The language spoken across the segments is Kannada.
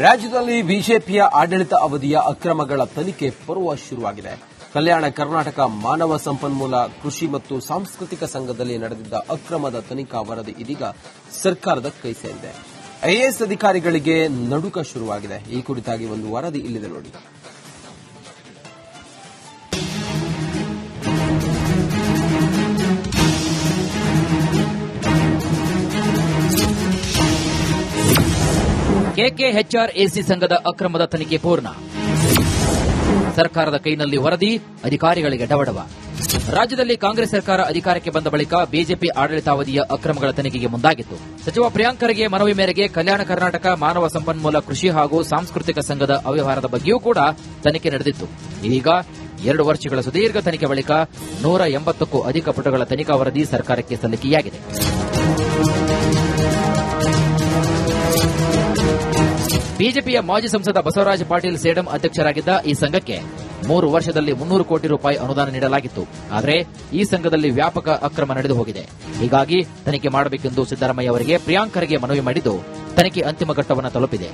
ರಾಜ್ಯದಲ್ಲಿ ಬಿಜೆಪಿಯ ಆಡಳಿತ ಅವಧಿಯ ಅಕ್ರಮಗಳ ತನಿಖೆ ಪರ್ವ ಶುರುವಾಗಿದೆ. ಕಲ್ಯಾಣ ಕರ್ನಾಟಕ ಮಾನವ ಸಂಪನ್ಮೂಲ ಕೃಷಿ ಮತ್ತು ಸಾಂಸ್ಕೃತಿಕ ಸಂಘದಲ್ಲಿ ನಡೆದಿದ್ದ ಅಕ್ರಮದ ತನಿಖಾ ವರದಿ ಇದೀಗ ಸರ್ಕಾರದ ಕೈ ಸೇರಿದೆ. ಐಎಎಸ್ ಅಧಿಕಾರಿಗಳಿಗೆ ನಡುಕ ಶುರುವಾಗಿದೆ. ಈ ಕುರಿತಾಗಿ ಒಂದು ವರದಿ ಇಲ್ಲಿದೆ ನೋಡಿ. ಕೆಕೆಎಚ್ಆರ್ಎಸಿ ಸಂಘದ ಅಕ್ರಮದ ತನಿಖೆ ಪೂರ್ಣ. ಸರ್ಕಾರದ ಕೈನಲ್ಲಿ ವರದಿ, ಅಧಿಕಾರಿಗಳಿಗೆ ಡವಡವ. ರಾಜ್ಯದಲ್ಲಿ ಕಾಂಗ್ರೆಸ್ ಸರ್ಕಾರ ಅಧಿಕಾರಕ್ಕೆ ಬಂದ ಬಳಿಕ ಬಿಜೆಪಿ ಆಡಳಿತಾವಧಿಯ ಅಕ್ರಮಗಳ ತನಿಖೆಗೆ ಮುಂದಾಗಿತ್ತು. ಸಚಿವ ಪ್ರಿಯಾಂಕ್ ಖರ್ಗೆ ಮನವಿ ಮೇರೆಗೆ ಕಲ್ಯಾಣ ಕರ್ನಾಟಕ ಮಾನವ ಸಂಪನ್ಮೂಲ ಕೃಷಿ ಹಾಗೂ ಸಾಂಸ್ಕೃತಿಕ ಸಂಘದ ಅವ್ಯವಹಾರದ ಬಗ್ಗೆಯೂ ಕೂಡ ತನಿಖೆ ನಡೆದಿತ್ತು. ಇದೀಗ 2 ವರ್ಷಗಳ ಸುದೀರ್ಘ ತನಿಖೆ ಬಳಿಕ 180ಕ್ಕೂ ಅಧಿಕ ಪುಟಗಳ ತನಿಖಾ ವರದಿ ಸರ್ಕಾರಕ್ಕೆ ಸಲ್ಲಿಕೆಯಾಗಿದೆ. ಬಿಜೆಪಿಯ ಮಾಜಿ ಸಂಸದ ಬಸವರಾಜ ಪಾಟೀಲ್ ಸೇಡಂ ಅಧ್ಯಕ್ಷರಾಗಿದ್ದ ಈ ಸಂಘಕ್ಕೆ 3 ವರ್ಷದಲ್ಲಿ 300 ಕೋಟಿ ರೂಪಾಯಿ ಅನುದಾನ ನೀಡಲಾಗಿತ್ತು. ಆದರೆ ಈ ಸಂಘದಲ್ಲಿ ವ್ಯಾಪಕ ಅಕ್ರಮ ನಡೆದು ಹೋಗಿದೆ. ಹೀಗಾಗಿ ತನಿಖೆ ಮಾಡಬೇಕೆಂದು ಸಿದ್ದರಾಮಯ್ಯ ಅವರಿಗೆ ಪ್ರಿಯಾಂಕ್ ಖರ್ಗೆ ಮನವಿ ಮಾಡಿದ್ದು ತನಿಖೆ ಅಂತಿಮ ಘಟ್ಟವನ್ನು ತಲುಪಿದೆ.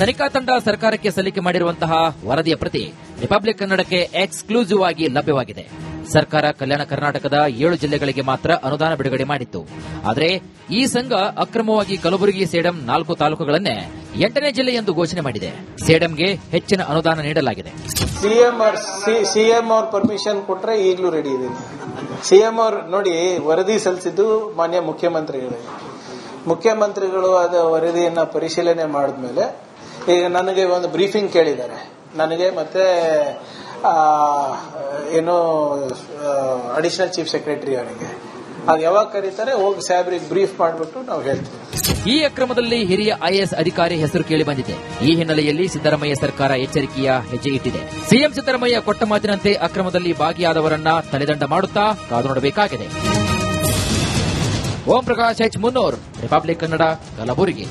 ತನಿಖಾ ತಂಡ ಸರ್ಕಾರಕ್ಕೆ ಸಲ್ಲಿಕೆ ಮಾಡಿರುವಂತಹ ವರದಿಯ ಪ್ರತಿ ರಿಪಬ್ಲಿಕ್ ಕನ್ನಡಕ್ಕೆ ಎಕ್ಸ್ಕ್ಲೂಸಿವ್ ಆಗಿ ಲಭ್ಯವಾಗಿದೆ. ಸರ್ಕಾರ ಕಲ್ಯಾಣ ಕರ್ನಾಟಕದ 7 ಜಿಲ್ಲೆಗಳಿಗೆ ಮಾತ್ರ ಅನುದಾನ ಬಿಡುಗಡೆ ಮಾಡಿತ್ತು. ಆದರೆ ಈ ಸಂಘ ಅಕ್ರಮವಾಗಿ ಕಲಬುರಗಿ, ಸೇಡಂ 4 ತಾಲೂಕುಗಳನ್ನೇ 8ನೇ ಜಿಲ್ಲೆ ಎಂದು ಘೋಷಣೆ ಮಾಡಿದೆ. ಸೇಡಂಗೆ ಹೆಚ್ಚಿನ ಅನುದಾನ ನೀಡಲಾಗಿದೆ. ಸಿಎಂ ಅವ್ರ ಪರ್ಮಿಷನ್ ಕೊಟ್ರೆ ಈಗಲೂ ರೆಡಿ ಇದೆ. ಸಿಎಂ ಅವ್ರು ನೋಡಿ ವರದಿ ಸಲ್ಲಿಸಿದ್ದು ಮಾನ್ಯ ಮುಖ್ಯಮಂತ್ರಿಗಳು ಅದ ವರದಿಯನ್ನ ಪರಿಶೀಲನೆ ಮಾಡಿದ್ಮೇಲೆ ಈಗ ನನಗೆ ಒಂದು ಬ್ರೀಫಿಂಗ್ ಕೇಳಿದ್ದಾರೆ. ನನಗೆ ಮತ್ತೆ ಏನು ಅಡಿಷನಲ್ ಚೀಫ್ ಸೆಕ್ರೆಟರಿ ಅವರಿಗೆ ಅದು ಯಾವಾಗ ಕರೀತಾರೆ ಹೋಗಿ ಸಾಹೇಬ್ರಿಗೆ ಬ್ರೀಫ್ ಮಾಡಿಬಿಟ್ಟು ನಾವು ಹೇಳ್ತೀವಿ. ಈ ಅಕ್ರಮದಲ್ಲಿ ಹಿರಿಯ ಐಎಎಸ್ ಅಧಿಕಾರಿ ಹೆಸರು ಕೇಳಿ ಬಂದಿದೆ. ಈ ಹಿನ್ನೆಲೆಯಲ್ಲಿ ಸಿದ್ದರಾಮಯ್ಯ ಸರ್ಕಾರ ಎಚ್ಚರಿಕೆಯ ಹೆಜ್ಜೆ ಇಟ್ಟಿದೆ. ಸಿಎಂ ಸಿದ್ದರಾಮಯ್ಯ ಕೊಟ್ಟ ಮಾತಿನಂತೆ ಅಕ್ರಮದಲ್ಲಿ ಭಾಗಿಯಾದವರನ್ನ ತಲೆದಂಡ ಮಾಡುತ್ತಾ ಕಾದು ನೋಡಬೇಕಾಗಿದೆ. ಓಂ ಪ್ರಕಾಶ್ ಎಚ್ ಮುನ್ನೂರ್, ರಿಪಬ್ಲಿಕ್ ಕನ್ನಡ, ಕಲಬುರಗಿ.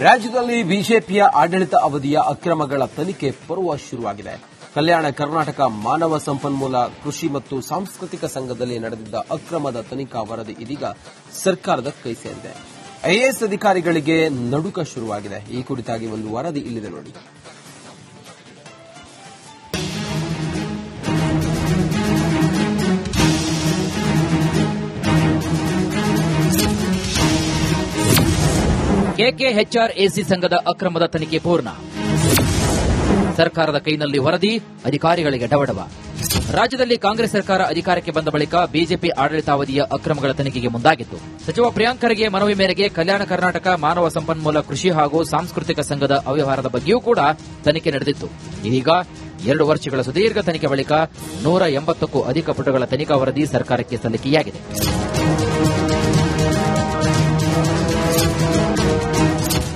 ರಾಜ್ಯದಲ್ಲಿ ಬಿಜೆಪಿಯ ಆಡಳಿತ ಅವಧಿಯ ಅಕ್ರಮಗಳ ತನಿಖೆ ಪರ್ವ ಶುರುವಾಗಿದೆ. ಕಲ್ಯಾಣ ಕರ್ನಾಟಕ ಮಾನವ ಸಂಪನ್ಮೂಲ ಕೃಷಿ ಮತ್ತು ಸಾಂಸ್ಕೃತಿಕ ಸಂಘದಲ್ಲಿ ನಡೆದಿದ್ದ ಅಕ್ರಮದ ತನಿಖಾ ವರದಿ ಇದೀಗ ಸರ್ಕಾರದ ಕೈ ಸೇರಿದೆ. ಐಎಎಸ್ ಅಧಿಕಾರಿಗಳಿಗೆ ನಡುಕ ಶುರುವಾಗಿದೆ. ಈ ಕುರಿತಾಗಿ ಒಂದು ವರದಿ ಇಲ್ಲಿದೆ ನೋಡಿ. ಕೆಕೆಎಚ್ಆರ್ಎಸಿ ಸಂಘದ ಅಕ್ರಮದ ತನಿಖೆ ಪೂರ್ಣ. ಸರ್ಕಾರದ ಕೈನಲ್ಲಿ ವರದಿ, ಅಧಿಕಾರಿಗಳಿಗೆ ಡವಡವ. ರಾಜ್ಯದಲ್ಲಿ ಕಾಂಗ್ರೆಸ್ ಸರ್ಕಾರ ಅಧಿಕಾರಕ್ಕೆ ಬಂದ ಬಳಿಕ ಬಿಜೆಪಿ ಆಡಳಿತಾವಧಿಯ ಅಕ್ರಮಗಳ ತನಿಖೆಗೆ ಮುಂದಾಗಿತ್ತು. ಸಚಿವ ಪ್ರಿಯಾಂಕ್ ಖರ್ಗೆ ಮನವಿ ಮೇರೆಗೆ ಕಲ್ಯಾಣ ಕರ್ನಾಟಕ ಮಾನವ ಸಂಪನ್ಮೂಲ ಕೃಷಿ ಹಾಗೂ ಸಾಂಸ್ಕೃತಿಕ ಸಂಘದ ಅವ್ಯವಹಾರದ ಬಗ್ಗೆಯೂ ಕೂಡ ತನಿಖೆ ನಡೆದಿತ್ತು. ಇದೀಗ 2 ವರ್ಷಗಳ ಸುದೀರ್ಘ ತನಿಖೆ ಬಳಿಕ 180ಕ್ಕೂ ಅಧಿಕ ಪುಟಗಳ ತನಿಖಾ ವರದಿ ಸರ್ಕಾರಕ್ಕೆ ಸಲ್ಲಿಕೆಯಾಗಿದೆ.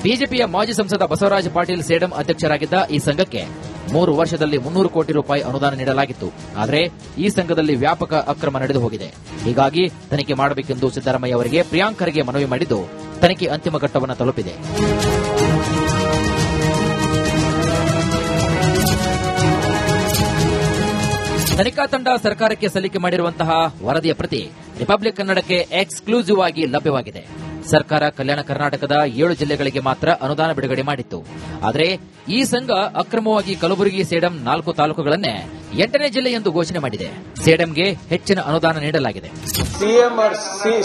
ಬಿಜೆಪಿಯ ಮಾಜಿ ಸಂಸದ ಬಸವರಾಜ ಪಾಟೀಲ್ ಸೇಡಂ ಅಧ್ಯಕ್ಷರಾಗಿದ್ದ ಈ ಸಂಘಕ್ಕೆ 3 ವರ್ಷದಲ್ಲಿ 300 ಕೋಟಿ ರೂಪಾಯಿ ಅನುದಾನ ನೀಡಲಾಗಿತ್ತು. ಆದರೆ ಈ ಸಂಘದಲ್ಲಿ ವ್ಯಾಪಕ ಅಕ್ರಮ ನಡೆದು ಹೋಗಿದೆ. ಹೀಗಾಗಿ ತನಿಖೆ ಮಾಡಬೇಕೆಂದು ಸಿದ್ದರಾಮಯ್ಯ ಅವರಿಗೆ ಪ್ರಿಯಾಂಕ್ ಖರ್ಗೆ ಮನವಿ ಮಾಡಿದ್ದು ತನಿಖೆ ಅಂತಿಮ ಘಟ್ಟವನ್ನು ತಲುಪಿದೆ. ತನಿಖಾ ತಂಡ ಸರ್ಕಾರಕ್ಕೆ ಸಲ್ಲಿಕೆ ಮಾಡಿರುವಂತಹ ವರದಿಯ ಪ್ರತಿ ರಿಪಬ್ಲಿಕ್ ಕನ್ನಡಕ್ಕೆ ಎಕ್ಸ್ಕ್ಲೂಸಿವ್ ಆಗಿ ಲಭ್ಯವಾಗಿದೆ. ಸರ್ಕಾರ ಕಲ್ಯಾಣ ಕರ್ನಾಟಕದ 7 ಜಿಲ್ಲೆಗಳಿಗೆ ಮಾತ್ರ ಅನುದಾನ ಬಿಡುಗಡೆ ಮಾಡಿತ್ತು. ಆದರೆ ಈ ಸಂಘ ಅಕ್ರಮವಾಗಿ ಕಲಬುರಗಿ, ಸೇಡಂ 4 ತಾಲೂಕುಗಳನ್ನೇ 8ನೇ ಜಿಲ್ಲೆ ಎಂದು ಘೋಷಣೆ ಮಾಡಿದೆ. ಸೇಡಂಗೆ ಹೆಚ್ಚಿನ ಅನುದಾನ ನೀಡಲಾಗಿದೆ.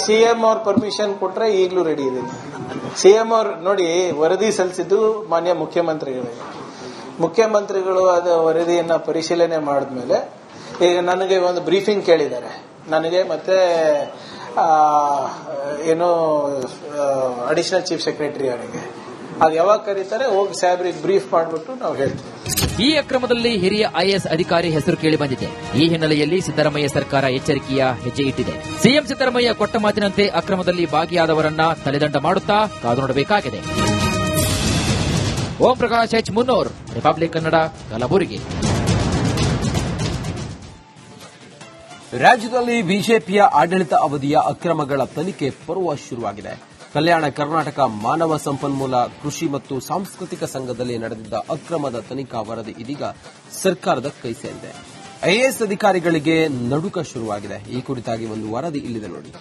ಸಿಎಂ ಅವ್ರ ಪರ್ಮಿಷನ್ ಕೊಟ್ರೆ ಈಗಲೂ ರೆಡಿ ಇದೆ. ಸಿಎಂ ಅವ್ರು ನೋಡಿ ವರದಿ ಸಲ್ಲಿಸಿದ್ದು ಮಾನ್ಯ ಮುಖ್ಯಮಂತ್ರಿಗಳು ಅದ ವರದಿಯನ್ನ ಪರಿಶೀಲನೆ ಮಾಡಿದ್ಮೇಲೆ ಈಗ ನನಗೆ ಒಂದು ಬ್ರೀಫಿಂಗ್ ಕೇಳಿದ್ದಾರೆ. ನನಗೆ ಮತ್ತೆ ಏನು ಅಡಿಷನಲ್ ಚೀಫ್ ಸೆಕ್ರೆಟರಿ ಅವರಿಗೆ ಅದು ಯಾವಾಗ ಕರೀತಾರೆ ಹೋಗಿ ಸಾಹೇಬ್ರಿಗೆ ಬ್ರೀಫ್ ಮಾಡಿಬಿಟ್ಟು ನಾವು ಹೇಳ್ತೀವಿ. ಈ ಅಕ್ರಮದಲ್ಲಿ ಹಿರಿಯ ಐಎಎಸ್ ಅಧಿಕಾರಿ ಹೆಸರು ಕೇಳಿ ಬಂದಿದೆ. ಈ ಹಿನ್ನೆಲೆಯಲ್ಲಿ ಸಿದ್ದರಾಮಯ್ಯ ಸರ್ಕಾರ ಎಚ್ಚರಿಕೆಯ ಹೆಜ್ಜೆ ಇಟ್ಟಿದೆ. ಸಿಎಂ ಸಿದ್ದರಾಮಯ್ಯ ಕೊಟ್ಟ ಮಾತಿನಂತೆ ಅಕ್ರಮದಲ್ಲಿ ಭಾಗಿಯಾದವರನ್ನ ತಲೆದಂಡ ಮಾಡುತ್ತಾ ಕಾದು ನೋಡಬೇಕಾಗಿದೆ. ಓಂ ಪ್ರಕಾಶ್ ಎಚ್ ಮುನ್ನೂರ್, ರಿಪಬ್ಲಿಕ್ ಕನ್ನಡ, ಕಲಬುರಗಿ. ರಾಜ್ಯದಲ್ಲಿ ಬಿಜೆಪಿಯ ಆಡಳಿತ ಅವಧಿಯ ಅಕ್ರಮಗಳ ತನಿಖೆ ಪರ್ವ ಶುರುವಾಗಿದೆ. ಕಲ್ಯಾಣ ಕರ್ನಾಟಕ ಮಾನವ ಸಂಪನ್ಮೂಲ ಕೃಷಿ ಮತ್ತು ಸಾಂಸ್ಕೃತಿಕ ಸಂಘದಲ್ಲಿ ನಡೆದಿದ್ದ ಅಕ್ರಮದ ತನಿಖಾ ವರದಿ ಇದೀಗ ಸರ್ಕಾರದ ಕೈ ಸೇರಿದೆ. ಐಎಎಸ್ ಅಧಿಕಾರಿಗಳಿಗೆ ನಡುಕ ಶುರುವಾಗಿದೆ. ಈ ಕುರಿತಾಗಿ ಒಂದು ವರದಿ ಇಲ್ಲಿದೆ ನೋಡಿ.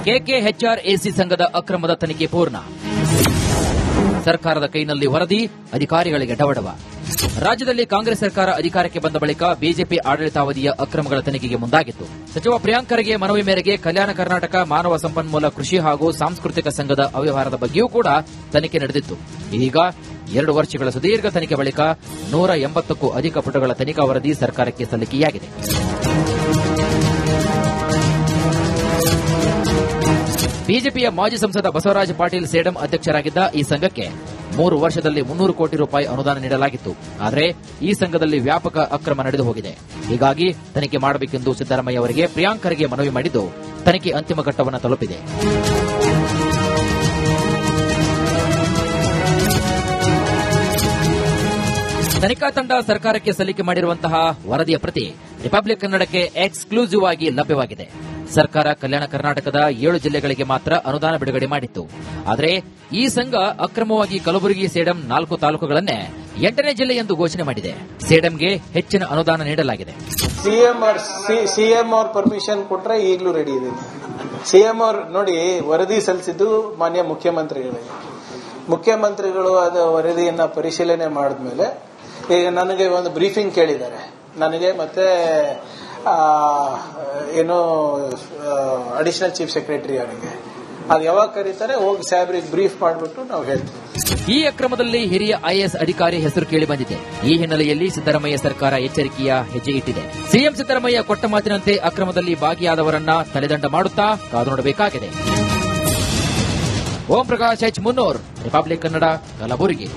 ಕೆಕೆಎಚ್ಆರ್ಎಸಿ ಸಂಘದ ಅಕ್ರಮದ ತನಿಖೆ ಪೂರ್ಣ. ಸರ್ಕಾರದ ಕೈನಲ್ಲಿ ವರದಿ, ಅಧಿಕಾರಿಗಳಿಗೆ ಡವಡವ. ರಾಜ್ಯದಲ್ಲಿ ಕಾಂಗ್ರೆಸ್ ಸರ್ಕಾರ ಅಧಿಕಾರಕ್ಕೆ ಬಂದ ಬಳಿಕ ಬಿಜೆಪಿ ಆಡಳಿತಾವಧಿಯ ಅಕ್ರಮಗಳ ತನಿಖೆಗೆ ಮುಂದಾಗಿತ್ತು. ಸಚಿವ ಪ್ರಿಯಾಂಕ್ ಖರ್ಗೆ ಮನವಿ ಮೇರೆಗೆ ಕಲ್ಯಾಣ ಕರ್ನಾಟಕ ಮಾನವ ಸಂಪನ್ಮೂಲ ಕೃಷಿ ಹಾಗೂ ಸಾಂಸ್ಕೃತಿಕ ಸಂಘದ ಅವ್ಯವಹಾರದ ಬಗ್ಗೆಯೂ ಕೂಡ ತನಿಖೆ ನಡೆದಿತ್ತು. ಈಗ 2 ವರ್ಷಗಳ ಸುದೀರ್ಘ ತನಿಖೆ ಬಳಿಕ 180ಕ್ಕೂ ಅಧಿಕ ಪುಟಗಳ ತನಿಖಾ ವರದಿ ಸರ್ಕಾರಕ್ಕೆ ಸಲ್ಲಿಕೆಯಾಗಿದೆ. ಬಿಜೆಪಿಯ ಮಾಜಿ ಸಂಸದ ಬಸವರಾಜ ಪಾಟೀಲ್ ಸೇಡಂ ಅಧ್ಯಕ್ಷರಾಗಿದ್ದ ಈ ಸಂಘಕ್ಕೆ 3 ವರ್ಷದಲ್ಲಿ 300 ಕೋಟಿ ರೂಪಾಯಿ ಅನುದಾನ ನೀಡಲಾಗಿತ್ತು. ಆದರೆ ಈ ಸಂಘದಲ್ಲಿ ವ್ಯಾಪಕ ಅಕ್ರಮ ನಡೆದು ಹೋಗಿದೆ. ಹೀಗಾಗಿ ತನಿಖೆ ಮಾಡಬೇಕೆಂದು ಸಿದ್ದರಾಮಯ್ಯ ಅವರಿಗೆ ಪ್ರಿಯಾಂಕ್ ಖರ್ಗೆ ಮನವಿ ಮಾಡಿದ್ದು ತನಿಖೆ ಅಂತಿಮ ಘಟ್ಟವನ್ನು ತಲುಪಿದೆ. ತನಿಖಾ ತಂಡ ಸರ್ಕಾರಕ್ಕೆ ಸಲ್ಲಿಕೆ ಮಾಡಿರುವಂತಹ ವರದಿಯ ಪ್ರತಿ ರಿಪಬ್ಲಿಕ್ ಕನ್ನಡಕ್ಕೆ ಎಕ್ಸ್ಕ್ಲೂಸಿವ್ ಆಗಿ ಲಭ್ಯವಾಗಿದೆ. ಸರ್ಕಾರ ಕಲ್ಯಾಣ ಕರ್ನಾಟಕದ 7 ಜಿಲ್ಲೆಗಳಿಗೆ ಮಾತ್ರ ಅನುದಾನ ಬಿಡುಗಡೆ ಮಾಡಿತ್ತು. ಆದರೆ ಈ ಸಂಘ ಅಕ್ರಮವಾಗಿ ಕಲಬುರಗಿ, ಸೇಡಂ 4 ತಾಲೂಕುಗಳನ್ನೇ 8ನೇ ಜಿಲ್ಲೆ ಎಂದು ಘೋಷಣೆ ಮಾಡಿದೆ. ಸೇಡಂಗೆ ಹೆಚ್ಚಿನ ಅನುದಾನ ನೀಡಲಾಗಿದೆ. ಸಿಎಂ ಅವ್ರ ಪರ್ಮಿಷನ್ ಕೊಟ್ರೆ ಈಗಲೂ ರೆಡಿ ಇದೆ. ಸಿಎಂ ಅವ್ರು ನೋಡಿ ವರದಿ ಸಲ್ಲಿಸಿದ್ದು ಮಾನ್ಯ ಮುಖ್ಯಮಂತ್ರಿಗಳು ಅದು ವರದಿಯನ್ನ ಪರಿಶೀಲನೆ ಮಾಡಿದ್ಮೇಲೆ ಈಗ ನನಗೆ ಒಂದು ಬ್ರೀಫಿಂಗ್ ಕೇಳಿದ್ದಾರೆ. ನನಗೆ ಮತ್ತೆ ಏನು ಅಡಿಷನಲ್ ಚೀಫ್ ಸೆಕ್ರೆಟರಿ ಅವರಿಗೆ ಅದು ಯಾವಾಗ ಕರೀತಾರೆ ಹೋಗಿ ಸಾಹೇಬ್ರಿಗೆ ಬ್ರೀಫ್ ಮಾಡಿಬಿಟ್ಟು ನಾವು ಹೇಳ್ತೀವಿ. ಈ ಅಕ್ರಮದಲ್ಲಿ ಹಿರಿಯ ಐಎಎಸ್ ಅಧಿಕಾರಿ ಹೆಸರು ಕೇಳಿಬಂದಿದೆ. ಈ ಹಿನ್ನೆಲೆಯಲ್ಲಿ ಸಿದ್ದರಾಮಯ್ಯ ಸರ್ಕಾರ ಎಚ್ಚರಿಕೆಯ ಹೆಜ್ಜೆ ಇಟ್ಟಿದೆ. ಸಿಎಂ ಸಿದ್ದರಾಮಯ್ಯ ಕೊಟ್ಟ ಮಾತಿನಂತೆ ಅಕ್ರಮದಲ್ಲಿ ಭಾಗಿಯಾದವರನ್ನ ತಲೆದಂಡ ಮಾಡುತ್ತಾ ಕಾದು ನೋಡಬೇಕಾಗಿದೆ. ಓಂ ಪ್ರಕಾಶ್ ಎಚ್ ಮುನ್ನೂರ್, ರಿಪಬ್ಲಿಕ್ ಕನ್ನಡ, ಕಲಬುರಗಿ.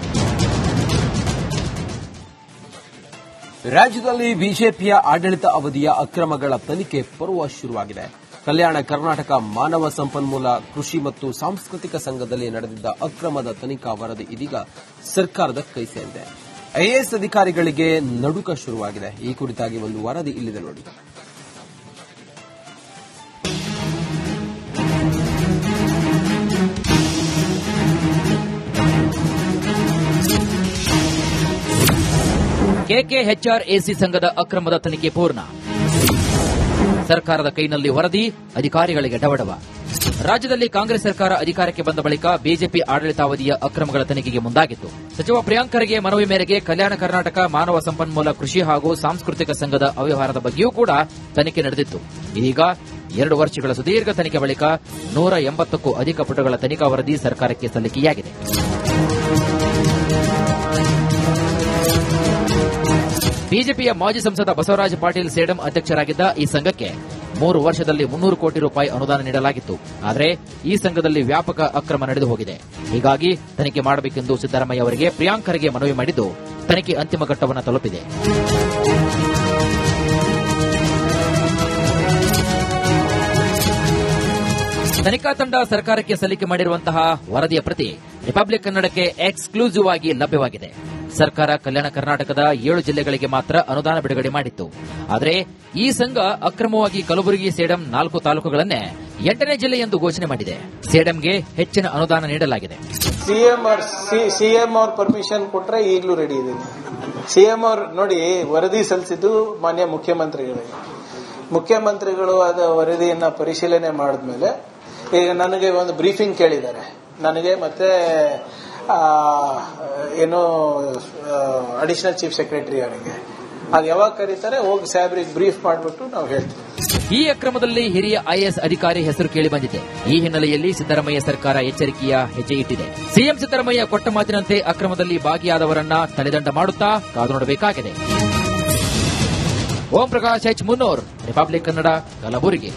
ರಾಜ್ಯದಲ್ಲಿ ಬಿಜೆಪಿಯ ಆಡಳಿತ ಅವಧಿಯ ಅಕ್ರಮಗಳ ತನಿಖೆ ಪರ್ವ ಶುರುವಾಗಿದೆ. ಕಲ್ಯಾಣ ಕರ್ನಾಟಕ ಮಾನವ ಸಂಪನ್ಮೂಲ ಕೃಷಿ ಮತ್ತು ಸಾಂಸ್ಕೃತಿಕ ಸಂಘದಲ್ಲಿ ನಡೆದಿದ್ದ ಅಕ್ರಮದ ತನಿಖಾ ವರದಿ ಇದೀಗ ಸರ್ಕಾರದ ಕೈ ಸೇರಿದೆ. ಐಎಎಸ್ ಅಧಿಕಾರಿಗಳಿಗೆ ನಡುಕ ಶುರುವಾಗಿದೆ. ಈ ಕುರಿತಾಗಿ ಒಂದು ವರದಿ ಇಲ್ಲಿದೆ ನೋಡಿ. ಕೆಕೆಎಚ್ಆರ್ಎಸಿ ಸಂಘದ ಅಕ್ರಮದ ತನಿಖೆ ಪೂರ್ಣ. ಸರ್ಕಾರದ ಕೈನಲ್ಲಿ ವರದಿ, ಅಧಿಕಾರಿಗಳಿಗೆ ಡವಡವ. ರಾಜ್ಯದಲ್ಲಿ ಕಾಂಗ್ರೆಸ್ ಸರ್ಕಾರ ಅಧಿಕಾರಕ್ಕೆ ಬಂದ ಬಳಿಕ ಬಿಜೆಪಿ ಆಡಳಿತಾವಧಿಯ ಅಕ್ರಮಗಳ ತನಿಖೆಗೆ ಮುಂದಾಗಿತ್ತು. ಸಚಿವ ಪ್ರಿಯಾಂಕ್ ಖರ್ಗೆ ಮನವಿ ಮೇರೆಗೆ ಕಲ್ಯಾಣ ಕರ್ನಾಟಕ ಮಾನವ ಸಂಪನ್ಮೂಲ ಕೃಷಿ ಹಾಗೂ ಸಾಂಸ್ಕೃತಿಕ ಸಂಘದ ಅವ್ಯವಹಾರದ ಬಗ್ಗೆಯೂ ಕೂಡ ತನಿಖೆ ನಡೆದಿತ್ತು. ಈಗ 2 ವರ್ಷಗಳ ಸುದೀರ್ಘ ತನಿಖೆ ಬಳಿಕ 180ಕ್ಕೂ ಅಧಿಕ ಪುಟಗಳ ತನಿಖಾ ವರದಿ ಸರ್ಕಾರಕ್ಕೆ ಸಲ್ಲಿಕೆಯಾಗಿದೆ. ಬಿಜೆಪಿಯ ಮಾಜಿ ಸಂಸದ ಬಸವರಾಜ ಪಾಟೀಲ್ ಸೇಡಂ ಅಧ್ಯಕ್ಷರಾಗಿದ್ದ ಈ ಸಂಘಕ್ಕೆ 3 ವರ್ಷದಲ್ಲಿ 300 ಕೋಟಿ ರೂಪಾಯಿ ಅನುದಾನ ನೀಡಲಾಗಿತ್ತು. ಆದರೆ ಈ ಸಂಘದಲ್ಲಿ ವ್ಯಾಪಕ ಅಕ್ರಮ ನಡೆದು ಹೋಗಿದೆ. ಹೀಗಾಗಿ ತನಿಖೆ ಮಾಡಬೇಕೆಂದು ಸಿದ್ದರಾಮಯ್ಯ ಅವರಿಗೆ ಪ್ರಿಯಾಂಕ್ ಖರ್ಗೆ ಮನವಿ ಮಾಡಿದ್ದು ತನಿಖೆ ಅಂತಿಮ ಘಟ್ಟವನ್ನು ತಲುಪಿದೆ. ತನಿಖಾ ತಂಡ ಸರ್ಕಾರಕ್ಕೆ ಸಲ್ಲಿಕೆ ಮಾಡಿರುವಂತಹ ವರದಿಯ ಪ್ರತಿ ರಿಪಬ್ಲಿಕ್ ಕನ್ನಡಕ್ಕೆ ಎಕ್ಸ್ಕ್ಲೂಸಿವ್ ಆಗಿ ಲಭ್ಯವಾಗಿದೆ. ಸರ್ಕಾರ ಕಲ್ಯಾಣ ಕರ್ನಾಟಕದ 7 ಜಿಲ್ಲೆಗಳಿಗೆ ಮಾತ್ರ ಅನುದಾನ ಬಿಡುಗಡೆ ಮಾಡಿತ್ತು. ಆದರೆ ಈ ಸಂಘ ಅಕ್ರಮವಾಗಿ ಕಲಬುರಗಿ, ಸೇಡಂ 4 ತಾಲೂಕುಗಳನ್ನೇ 8ನೇ ಜಿಲ್ಲೆ ಎಂದು ಘೋಷಣೆ ಮಾಡಿದೆ. ಸೇಡಂಗೆ ಹೆಚ್ಚಿನ ಅನುದಾನ ನೀಡಲಾಗಿದೆ. ಸಿಎಂ ಅವ್ರ ಪರ್ಮಿಷನ್ ಕೊಟ್ರೆ ಈಗಲೂ ರೆಡಿ ಇದೆ. ಸಿಎಂ ಅವ್ರು ನೋಡಿ ವರದಿ ಸಲ್ಲಿಸಿದ್ದು ಮಾನ್ಯ ಮುಖ್ಯಮಂತ್ರಿಗಳು ಅದು ವರದಿಯನ್ನ ಪರಿಶೀಲನೆ ಮಾಡಿದ್ಮೇಲೆ ಈಗ ನನಗೆ ಒಂದು ಬ್ರೀಫಿಂಗ್ ಕೇಳಿದ್ದಾರೆ. ನನಗೆ ಮತ್ತೆ ಏನು ಅಡಿಷನಲ್ ಚೀಫ್ ಸೆಕ್ರೆಟರಿ ಅವರಿಗೆ ಅದು ಯಾವಾಗ ಕರೀತಾರೆ ಹೋಗಿ ಸಾಹೇಬ್ರಿಗೆ ಬ್ರೀಫ್ ಮಾಡಿಬಿಟ್ಟು ನಾವು ಹೇಳ್ತೀವಿ. ಈ ಅಕ್ರಮದಲ್ಲಿ ಹಿರಿಯ ಐಎಎಸ್ ಅಧಿಕಾರಿ ಹೆಸರು ಕೇಳಿಬಂದಿದೆ. ಈ ಹಿನ್ನೆಲೆಯಲ್ಲಿ ಸಿದ್ದರಾಮಯ್ಯ ಸರ್ಕಾರ ಎಚ್ಚರಿಕೆಯ ಹೆಜ್ಜೆ ಇಟ್ಟಿದೆ. ಸಿಎಂ ಸಿದ್ದರಾಮಯ್ಯ ಕೊಟ್ಟ ಮಾತಿನಂತೆ ಅಕ್ರಮದಲ್ಲಿ ಭಾಗಿಯಾದವರನ್ನ ತಲೆದಂಡ ಮಾಡುತ್ತಾ ಕಾದು ನೋಡಬೇಕಾಗಿದೆ. ಓಂ ಪ್ರಕಾಶ್ ಎಚ್ ಮುನ್ನೂರ್, ರಿಪಬ್ಲಿಕ್ ಕನ್ನಡ, ಕಲಬುರಗಿ.